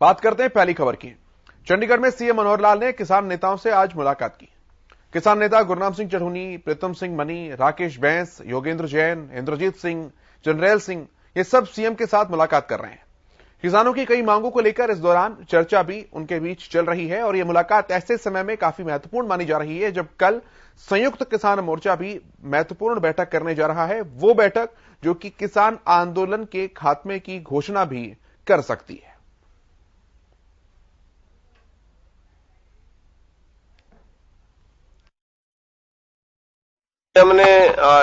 बात करते हैं पहली खबर की। चंडीगढ़ में सीएम मनोहर लाल ने किसान नेताओं से आज मुलाकात की। किसान नेता गुरनाम सिंह चढ़ूनी, प्रीतम सिंह मनी, राकेश बैंस, योगेंद्र जैन, इंद्रजीत सिंह, जनरैल सिंह, ये सब सीएम के साथ मुलाकात कर रहे हैं। किसानों की कई मांगों को लेकर इस दौरान चर्चा भी उनके बीच चल रही है और यह मुलाकात ऐसे समय में काफी महत्वपूर्ण मानी जा रही है जब कल संयुक्त किसान मोर्चा भी महत्वपूर्ण बैठक करने जा रहा है। वो बैठक जो कि किसान आंदोलन के खात्मे की घोषणा भी कर सकती है। हमने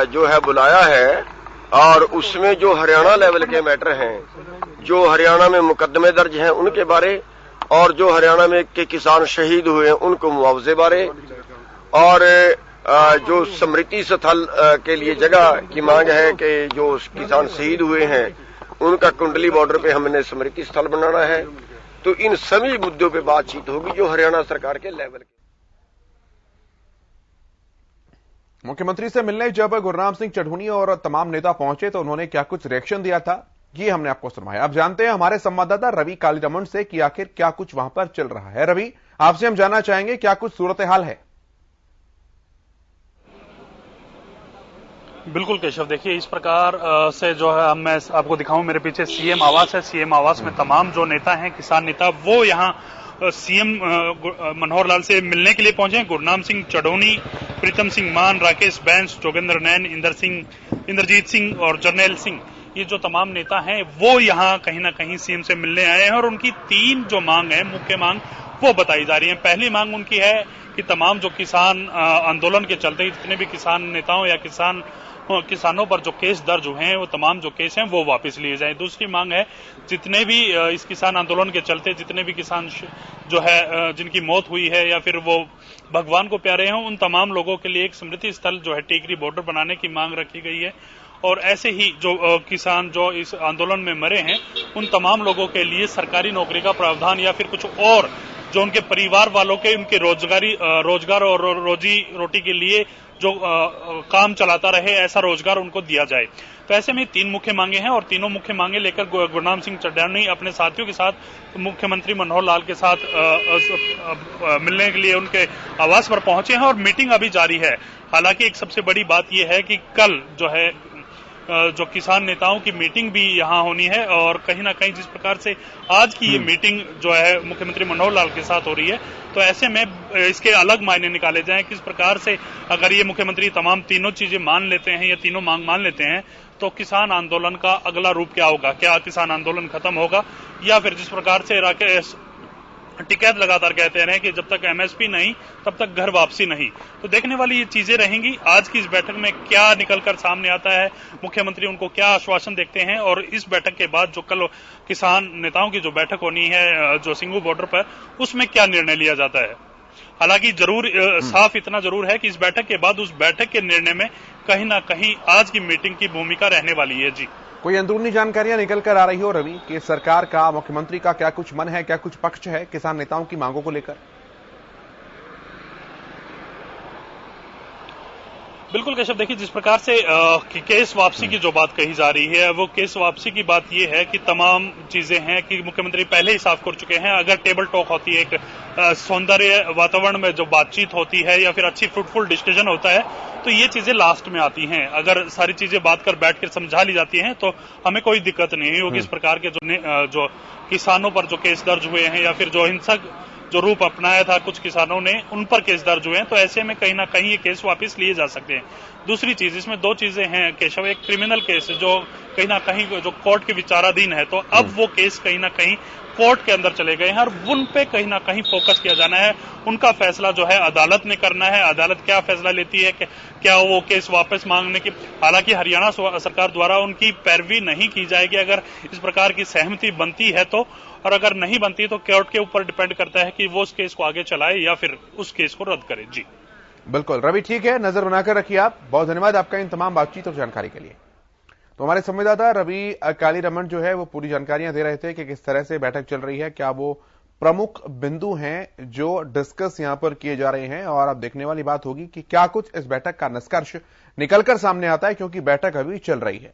जो है बुलाया है और उसमें जो हरियाणा लेवल के मैटर हैं, जो हरियाणा में मुकदमे दर्ज हैं उनके बारे और जो हरियाणा में के किसान शहीद हुए हैं उनको मुआवजे बारे और जो स्मृति स्थल के लिए जगह की मांग है कि जो किसान शहीद हुए हैं उनका कुंडली बॉर्डर पे हमने स्मृति स्थल बनाना है। तो इन सभी मुद्दों पे बातचीत होगी जो हरियाणा सरकार के लेवल के। मुख्यमंत्री से मिलने जब गुरनाम सिंह चढ़ूनी और तमाम नेता पहुंचे तो उन्होंने क्या कुछ रिएक्शन दिया था, ये हमने आपको सुनवाया। अब जानते हैं हमारे संवाददाता रवि कालीरमण से कि आखिर क्या कुछ वहां पर चल रहा है। रवि, आपसे हम जानना चाहेंगे क्या कुछ सूरत हाल है। बिल्कुल केशव, देखिए इस प्रकार से जो है मैं आपको दिखाऊं, मेरे पीछे सीएम आवास है। सीएम आवास में तमाम जो नेता हैं, किसान नेता, वो यहाँ सीएम मनोहर लाल से मिलने के लिए पहुंचे हैं। गुरनाम सिंह चढ़ूनी, प्रीतम सिंह मान, राकेश बैंस, जोगेंद्र नैन, इंद्रजीत सिंह और जरनैल सिंह, ये जो तमाम नेता हैं वो यहाँ कहीं ना कहीं सीएम से मिलने आए हैं और उनकी तीन जो मांग है, मुख्य मांग, वो बताई जा रही है। पहली मांग उनकी है कि तमाम जो किसान आंदोलन के चलते जितने भी किसान नेताओं या किसानों पर जो केस दर्ज हुए हैं, वो तमाम जो केस हैं वो वापस लिए जाएं। दूसरी मांग है जितने भी इस किसान आंदोलन के चलते जितने भी किसान जो है जिनकी मौत हुई है या फिर वो भगवान को प्यारे हैं, उन तमाम लोगों के लिए एक स्मृति स्थल जो है टेकरी बॉर्डर बनाने की मांग रखी गई है। और ऐसे ही जो किसान जो इस आंदोलन में मरे हैं उन तमाम लोगों के लिए सरकारी नौकरी का प्रावधान या फिर कुछ और जो उनके परिवार वालों के उनके रोजगार और रोजी रोटी के लिए जो काम चलाता रहे, ऐसा रोजगार उनको दिया जाए। तो ऐसे में तीन मुख्य मांगे हैं और तीनों मुख्य मांगे लेकर गुरनाम सिंह चढ़ूनी अपने साथियों के साथ मुख्यमंत्री मनोहर लाल के साथ मिलने के लिए उनके आवास पर पहुंचे हैं और मीटिंग अभी जारी है। हालांकि एक सबसे बड़ी बात यह है कि कल जो है जो किसान नेताओं की मीटिंग भी यहाँ होनी है और कहीं ना कहीं जिस प्रकार से आज की ये मीटिंग जो है मुख्यमंत्री मनोहर लाल के साथ हो रही है, तो ऐसे में इसके अलग मायने निकाले जाएं। किस प्रकार से अगर ये मुख्यमंत्री तमाम तीनों चीजें मान लेते हैं या तीनों मांग मान लेते हैं तो किसान आंदोलन का अगला रूप क्या होगा? क्या किसान आंदोलन खत्म होगा या फिर जिस प्रकार से राकेश टिकैत लगातार कहते रहे कि जब तक एमएसपी नहीं तब तक घर वापसी नहीं। तो देखने वाली ये चीजें रहेंगी। आज की इस बैठक में क्या निकलकर सामने आता है, मुख्यमंत्री उनको क्या आश्वासन देते हैं और इस बैठक के बाद जो कल किसान नेताओं की जो बैठक होनी है जो सिंघू बॉर्डर पर, उसमें क्या निर्णय लिया जाता है। हालांकि जरूर साफ इतना जरूर है कि इस बैठक के बाद उस बैठक के निर्णय में कहीं ना कहीं आज की मीटिंग की भूमिका रहने वाली है। जी, कोई अंदरूनी जानकारियां निकल कर आ रही हो रवि कि सरकार का, मुख्यमंत्री का क्या कुछ मन है, क्या कुछ पक्ष है किसान नेताओं की मांगों को लेकर? बिल्कुल केशव, देखिए जिस प्रकार से केस वापसी की जो बात कही जा रही है, वो केस वापसी की बात ये है कि तमाम चीजें हैं कि मुख्यमंत्री पहले ही साफ कर चुके हैं। अगर टेबल टॉक होती है, एक सौंदर्य वातावरण में जो बातचीत होती है या फिर अच्छी फ्रूटफुल डिस्कशन होता है, तो ये चीजें लास्ट में आती हैं। अगर सारी चीजें बात कर बैठ कर समझा ली जाती हैं तो हमें कोई दिक्कत नहीं होगी। इस प्रकार के जो किसानों पर जो केस दर्ज हुए हैं या फिर जो हिंसक जो रूप अपनाया था कुछ किसानों ने, उन पर केस दर्ज हुए हैं, तो ऐसे में कहीं ना कहीं ये केस वापस लिए जा सकते हैं। दूसरी चीज, इसमें दो चीजें हैं केशव। एक क्रिमिनल केस जो कहीं ना कहीं जो कोर्ट के विचाराधीन है, तो अब वो केस कहीं ना कहीं कोर्ट के अंदर चले गए हैं और उन पे कहीं ना कहीं फोकस किया जाना है। उनका फैसला जो है अदालत ने करना है। अदालत क्या फैसला लेती है, क्या वो केस वापस मांगने की, हालांकि हरियाणा सरकार द्वारा उनकी पैरवी नहीं की जाएगी अगर इस प्रकार की सहमति बनती है तो, और अगर नहीं बनती तो कोर्ट के ऊपर डिपेंड करता है कि वो उस केस को आगे चलाए या फिर उस केस को रद्द करे। जी बिल्कुल रवि, ठीक है, नजर बनाकर रखिए आप। बहुत धन्यवाद आपका इन तमाम बातचीत और जानकारी के लिए। तो हमारे संवाददाता रवि कालीरमण जो है वो पूरी जानकारियां दे रहे थे कि किस तरह से बैठक चल रही है, क्या वो प्रमुख बिंदु हैं जो डिस्कस यहां पर किए जा रहे हैं। और अब देखने वाली बात होगी कि क्या कुछ इस बैठक का निष्कर्ष निकलकर सामने आता है, क्योंकि बैठक अभी चल रही है।